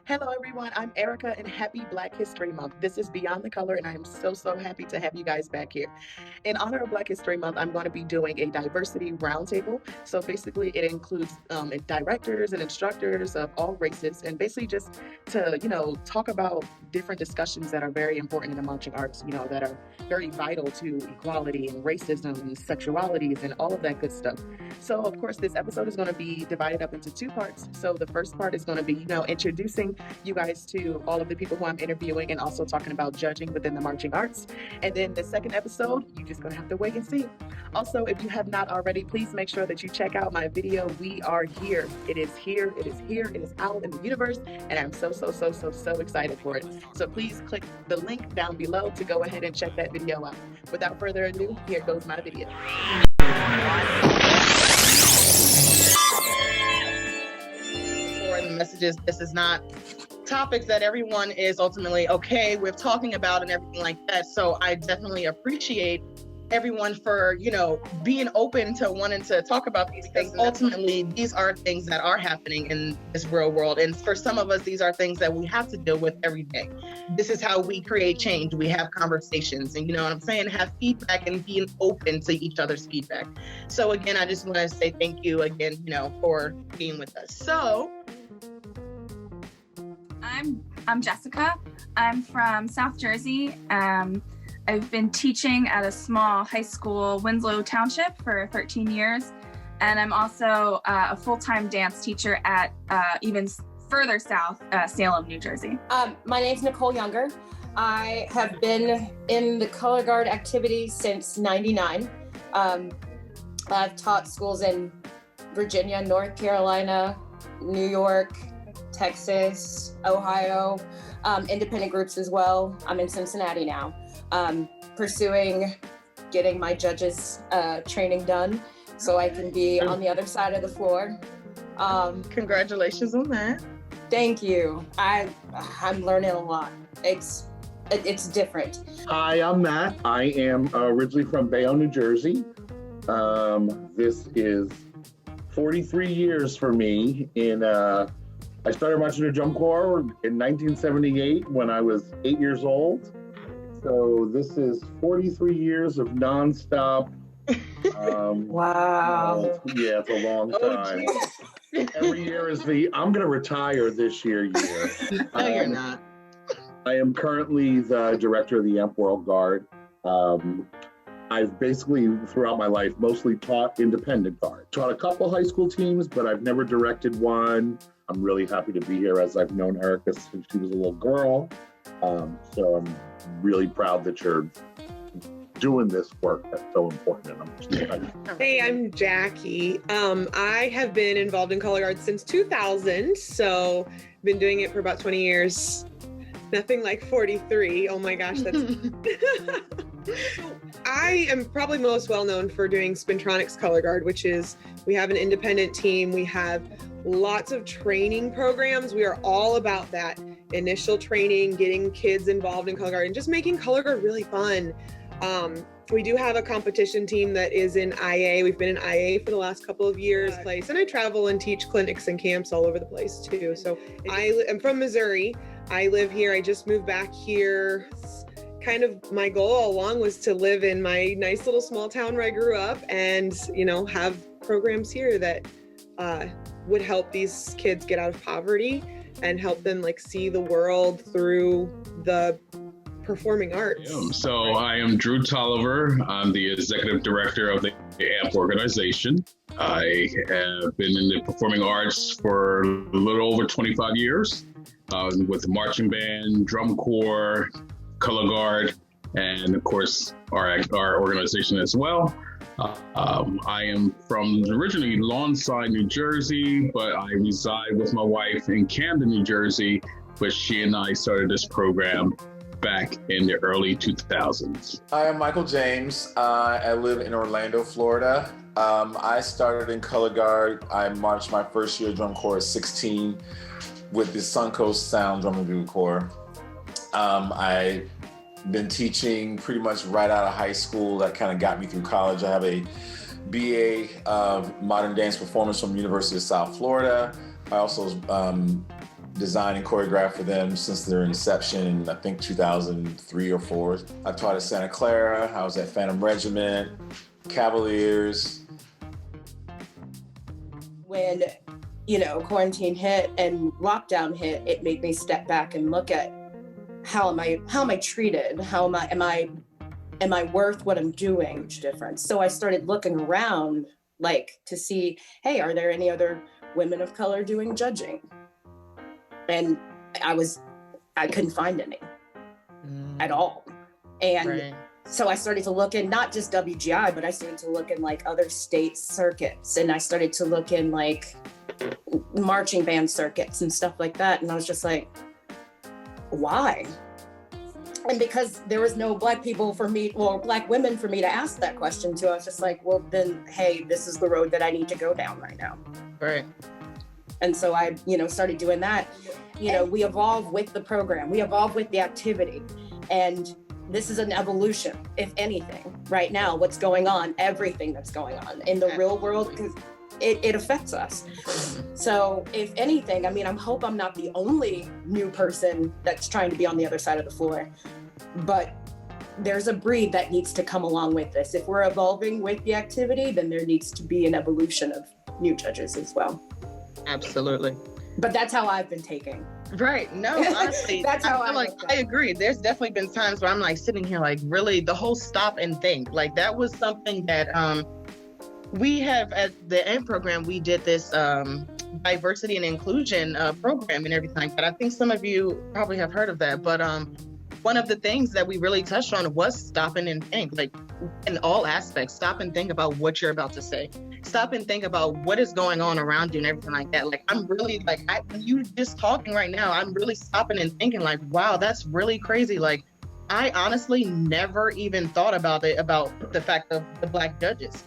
Hello, everyone. I'm Erika, and happy Black History Month. This is Beyond the Color, and I am so happy to have you guys back here. In honor of Black History Month, I'm going to be doing a diversity roundtable. So basically, it includes directors and instructors of all races, and basically just to, talk about different discussions that are very important in the marching arts, that are very vital to equality and racism and sexualities and all of that good stuff. So, of course, this episode is going to be divided up into two parts. So the first part is going to be, introducing you guys to all of the people who I'm interviewing and also talking about judging within the marching arts. And then the second episode, you're just going to have to wait and see. Also, if you have not already, please make sure that you check out my video, We Are Here. It is here, it is here, it is out in the universe, and I'm so excited for it. So please click the link down below to go ahead and check that video out. Without further ado, here goes my video. For the messages, this is not topics that everyone is ultimately okay with talking about and everything like that. So I definitely appreciate everyone for, being open to wanting to talk about these things. Ultimately, these are things that are happening in this real world. And for some of us, these are things that we have to deal with every day. This is how we create change. We have conversations and, have feedback and being open to each other's feedback. So again, I just want to say thank you again, for being with us. So I'm Jessica. I'm from South Jersey. I've been teaching at a small high school, Winslow Township, for 13 years. And I'm also a full-time dance teacher at even further south, Salem, New Jersey. My name's Nicole Younger. I have been in the color guard activity since '99. I've taught schools in Virginia, North Carolina, New York, Texas, Ohio, independent groups as well. I'm in Cincinnati now, pursuing getting my judges training done so I can be on the other side of the floor. Congratulations on that. Thank you. I'm learning a lot. It's different. Hi, I'm Matt. I am originally from Bayonne, New Jersey. This is 43 years for me I started marching the Drum Corps in 1978 when I was 8 years old. So this is 43 years of nonstop. Wow. Yeah, it's a long time. Every year is I'm going to retire this year. No, you're not. I am currently the director of the Amp World Guard. I've basically, throughout my life, mostly taught independent guard. Taught a couple high school teams, but I've never directed one. I'm really happy to be here as I've known Erika since she was a little girl. So I'm really proud that you're doing this work that's so important. Hey, I'm Jackie. I have been involved in color guard since 2000, so I've been doing it for about 20 years. Nothing like 43. Oh my gosh, that's... I am probably most well known for doing Spintronics Color Guard, which is, we have an independent team. We have lots of training programs. We are all about that initial training, getting kids involved in color guard and just making color guard really fun. We do have a competition team that is in IA. We've been in IA for the last couple of years, and I travel and teach clinics and camps all over the place too. So I'm from Missouri. I live here. I just moved back here. Kind of my goal all along was to live in my nice little small town where I grew up and, have programs here that would help these kids get out of poverty and help them see the world through the performing arts. So I am Drew Tolliver. I'm the executive director of the AMP organization. I have been in the performing arts for a little over 25 years with the marching band, drum corps, color guard, and of course our organization as well. I am from originally Lawnside, New Jersey, but I reside with my wife in Camden, New Jersey, but she and I started this program back in the early 2000s. Hi, I'm Michael James. I live in Orlando, Florida. I started in color guard. I marched my first year drum corps at 16 with the Suncoast Sound Drum and Bugle Corps. I've been teaching pretty much right out of high school. That kind of got me through college. I have a BA of Modern Dance Performance from University of South Florida. I also designed and choreographed for them since their inception in, I think, 2003 or 4. I taught at Santa Clara, I was at Phantom Regiment, Cavaliers. When, quarantine hit and lockdown hit, it made me step back and look at how am I treated? How am I worth what I'm doing? Which difference. So I started looking around to see, hey, are there any other women of color doing judging? And I couldn't find any at all. And so I started to look in not just WGI, but I started to look in other state circuits, and I started to look in marching band circuits and stuff like that. And I was just like, why? And because there was no Black women for me to ask that question to, I was just like, well, then, hey, this is the road that I need to go down right now. Right. And so I, started doing that. We evolve with the program, we evolve with the activity. And this is an evolution, if anything, right now, what's going on, everything that's going on in the real world, because it affects us. So if anything, I hope I'm not the only new person that's trying to be on the other side of the floor, but there's a breed that needs to come along with this. If we're evolving with the activity, then there needs to be an evolution of new judges as well. Absolutely. But that's how I've been taking. Right. No, honestly, That's how I I agree. There's definitely been times where I'm sitting here really the whole stop and think. That was something that we have at the end program. We did this diversity and inclusion program and everything. But I think some of you probably have heard of that. But one of the things that we really touched on was stopping and think, in all aspects. Stop and think about what you're about to say. Stop and think about what is going on around you and everything like that. I'm really when you just talking right now, I'm really stopping and thinking wow, that's really crazy. I honestly never even thought about the fact of the Black judges.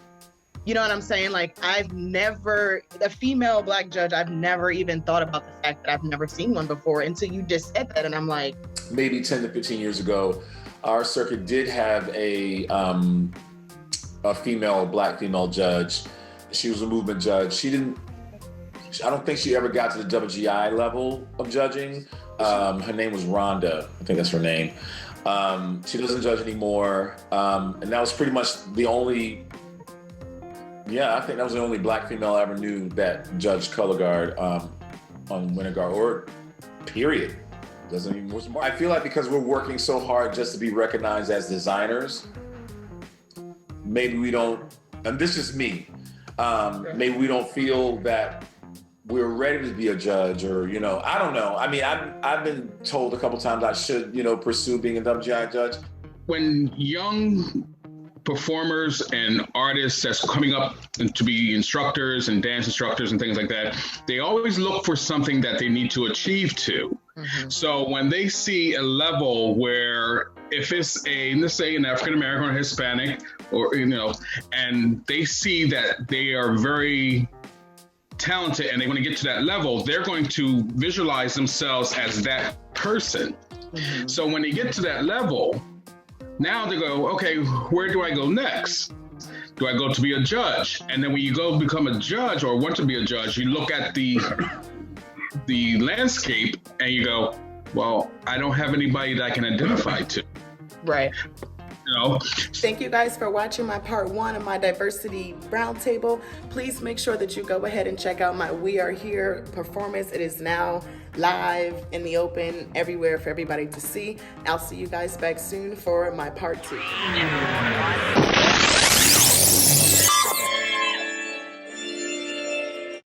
You know what I'm saying? I've never, a female Black judge, I've never even thought about the fact that I've never seen one before until you just said that. And I'm like, maybe 10 to 15 years ago, our circuit did have a Black female judge. She was a movement judge. I don't think she ever got to the WGI level of judging. Her name was Rhonda. I think that's her name. She doesn't judge anymore. And that was pretty much the only, I think that was the only Black female I ever knew that judged color guard on Winter Guard, or period. Doesn't even. I feel like because we're working so hard just to be recognized as designers, maybe we don't, and this is me, maybe we don't feel that we're ready to be a judge, or, I don't know. I've been told a couple times I should, pursue being a WGI judge. When young performers and artists that's coming up to be instructors and dance instructors and things like that, they always look for something that they need to achieve to. Mm-hmm. So when they see a level where, if it's let's say an African American or Hispanic, or, and they see that they are very talented and they want to get to that level, they're going to visualize themselves as that person. Mm-hmm. So when they get to that level, now they go, okay, where do I go next? Do I go to be a judge? And then when you go become a judge or want to be a judge, you look at the landscape and you go, well, I don't have anybody that I can identify to. Right. know. Thank you guys for watching my part 1 of my diversity roundtable. Please make sure that you go ahead and check out my We Are Here performance. It is now live in the open everywhere for everybody to see. I'll see you guys back soon for my part 2.